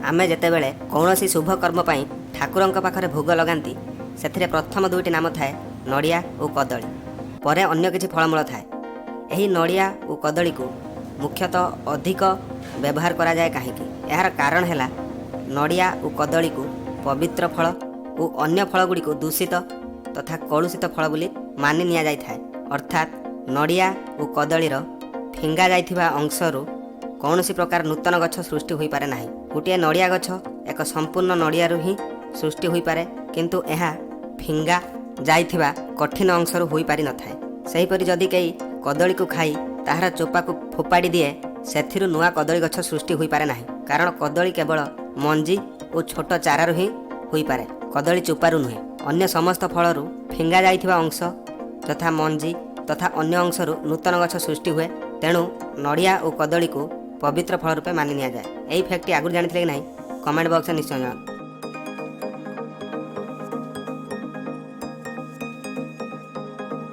आमे जेतेबेले कौनसी शुभ कर्म पाई ठाकुरंक पाखरे भोग लगांती सेथिरे प्रथम दुईटी नाम थाए नड़िया और कदली परे अन्य किछि फलमूल थाए। एही नड़िया और कदली को मुख्यतः अधिक व्यवहार करा जाए काहेकि यार कारण हैला नड़िया और कदली को पवित्र फल और अन्य फल गुड़ी को दूषित तथा कलुषित फल बोली मानि निया जाय थाए। अर्थात नड़िया और कदलीर फिंगा जाइथिबा अंशरू कौनसी प्रकार नूतन गछ सृष्टि होई पारे नाही। गोटे नड़िया गछ एक संपूर्ण नड़ियारू ही सृष्टि होई पारे किंतु यह फिंगा जाइथिबा कठिन अंशरू होई पारि नथाए। सेहीपरि जदि केही कदली को खाई ताहार चोपा को फोपाड़ी दिए सेथिरु नुआ कदली गछ सृष्टि होई पारे नाही। कारण कदली केवल मंजी और छोट चारारू ही होई पारे, कदली चोपारू नुहे। अन्य समस्त फलरू फिंगा जाइथिबा अंश तथा मंजी तथा अन्य अंशरू नूतन गछ सृष्टि हुए। तेणु नड़िया और कदली को पवित्र फल रूपे मानि निया जाए। यही फैक्ट आगुरी जानिथिले कि नहीं कमेंट बॉक्स में निश्चय जणाନ୍ତୁ।